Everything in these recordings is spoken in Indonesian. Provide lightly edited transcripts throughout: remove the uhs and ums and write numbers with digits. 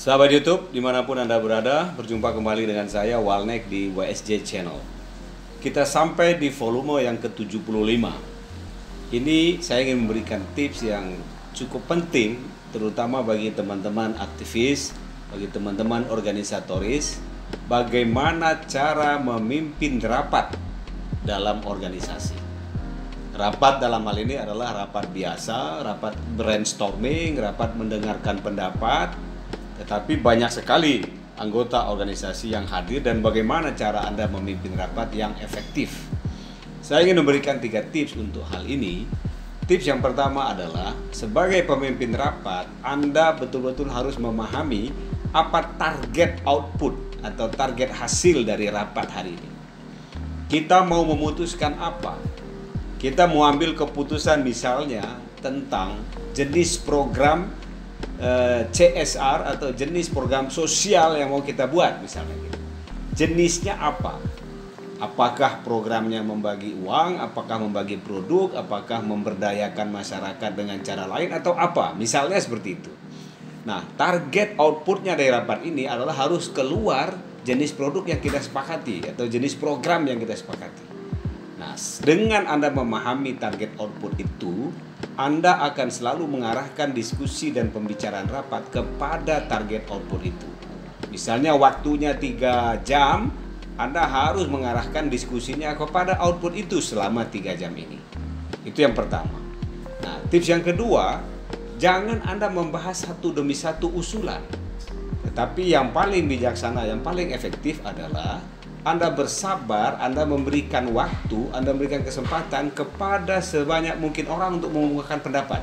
Sahabat YouTube, dimanapun Anda berada, berjumpa kembali dengan saya, Walnek, di WSJ Channel. Kita sampai di volume yang ke-75. Ini saya ingin memberikan tips yang cukup penting, terutama bagi teman-teman aktivis, bagi teman-teman organisatoris, bagaimana cara memimpin rapat dalam organisasi. Rapat dalam hal ini adalah rapat biasa, rapat brainstorming, rapat mendengarkan pendapat. Tetapi banyak sekali anggota organisasi yang hadir dan bagaimana cara Anda memimpin rapat yang efektif. Saya ingin memberikan 3 tips untuk hal ini. Tips yang pertama adalah sebagai pemimpin rapat, Anda betul-betul harus memahami apa target output atau target hasil dari rapat hari ini. Kita mau memutuskan apa? Kita mau ambil keputusan misalnya tentang jenis program CSR atau jenis program sosial yang mau kita buat misalnya gitu. Jenisnya apa? Apakah programnya membagi uang, apakah membagi produk, apakah memberdayakan masyarakat dengan cara lain atau apa? Misalnya seperti itu. Nah, target outputnya dari rapat ini adalah harus keluar jenis produk yang kita sepakati atau jenis program yang kita sepakati. Nah, dengan Anda memahami target output itu, Anda akan selalu mengarahkan diskusi dan pembicaraan rapat kepada target output itu. Misalnya waktunya 3 jam, Anda harus mengarahkan diskusinya kepada output itu selama 3 jam ini. Itu yang pertama. Nah, tips yang kedua, jangan Anda membahas satu demi satu usulan. Tetapi yang paling bijaksana, yang paling efektif adalah Anda bersabar, Anda memberikan waktu, Anda memberikan kesempatan kepada sebanyak mungkin orang untuk mengemukakan pendapat.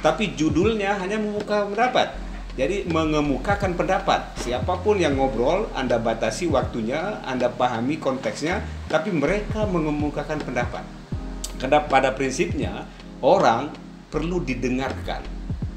Tapi judulnya hanya mengemukakan pendapat. Jadi mengemukakan pendapat. Siapapun yang ngobrol, Anda batasi waktunya, Anda pahami konteksnya, tapi mereka mengemukakan pendapat. Karena pada prinsipnya orang perlu didengarkan.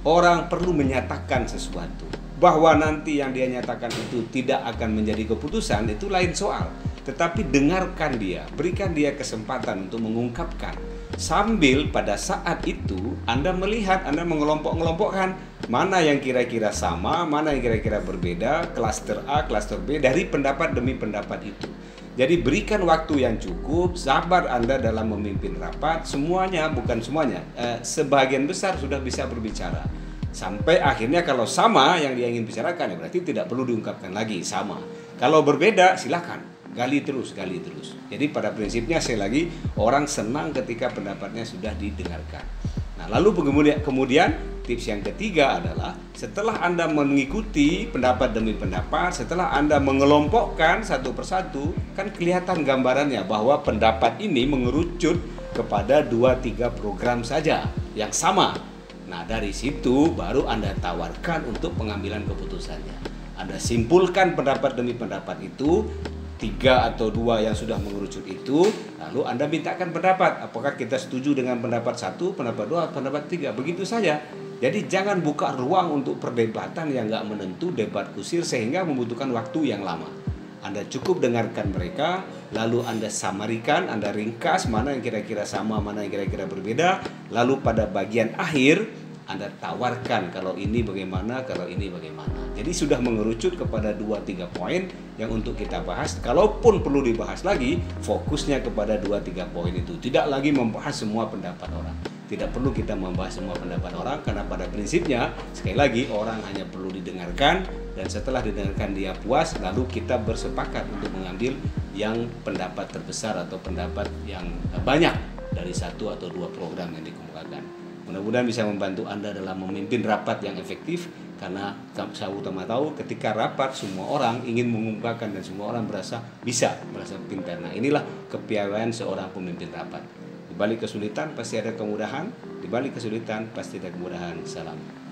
Orang perlu menyatakan sesuatu. Bahwa nanti yang dia nyatakan itu tidak akan menjadi keputusan, itu lain soal. Tetapi dengarkan dia, berikan dia kesempatan untuk mengungkapkan. Sambil pada saat itu Anda melihat, Anda mengelompok-ngelompokkan mana yang kira-kira sama, mana yang kira-kira berbeda, klaster A, klaster B, dari pendapat demi pendapat itu. Jadi berikan waktu yang cukup, sabar Anda dalam memimpin rapat. Semuanya, bukan semuanya, sebagian besar sudah bisa berbicara. Sampai akhirnya kalau sama yang dia ingin bicarakan, ya berarti tidak perlu diungkapkan lagi, sama. Kalau berbeda, silakan gali terus, gali terus. Jadi pada prinsipnya sekali lagi, orang senang ketika pendapatnya sudah didengarkan. Nah, lalu kemudian tips yang ketiga adalah setelah Anda mengikuti pendapat demi pendapat, setelah Anda mengelompokkan satu persatu, kan kelihatan gambarannya bahwa pendapat ini mengerucut kepada 2-3 program saja yang sama. Nah, dari situ baru Anda tawarkan untuk pengambilan keputusannya. Anda simpulkan pendapat demi pendapat itu, 3 atau 2 yang sudah mengerucut itu, lalu Anda mintakan pendapat. Apakah kita setuju dengan pendapat 1, pendapat 2, pendapat 3, begitu saja. Jadi jangan buka ruang untuk perdebatan yang nggak menentu, debat kusir, sehingga membutuhkan waktu yang lama. Anda cukup dengarkan mereka, lalu Anda samarikan, Anda ringkas mana yang kira-kira sama, mana yang kira-kira berbeda. Lalu pada bagian akhir Anda tawarkan kalau ini bagaimana, kalau ini bagaimana. Jadi sudah mengerucut kepada 2-3 poin yang untuk kita bahas. Kalaupun perlu dibahas lagi, fokusnya kepada 2-3 poin itu. Tidak lagi membahas semua pendapat orang. Tidak perlu kita membahas semua pendapat orang, karena pada prinsipnya sekali lagi orang hanya perlu didengarkan, dan setelah didengarkan dia puas, lalu kita bersepakat untuk mengambil yang pendapat terbesar atau pendapat yang banyak dari 1 atau 2 program yang dikemukakan. Mudah-mudahan bisa membantu Anda dalam memimpin rapat yang efektif, karena saya utama tahu ketika rapat semua orang ingin mengungkapkan dan semua orang merasa pintar. Nah, inilah kepiawaian seorang pemimpin rapat. Di balik kesulitan pasti ada kemudahan, di balik kesulitan pasti ada kemudahan. Salam.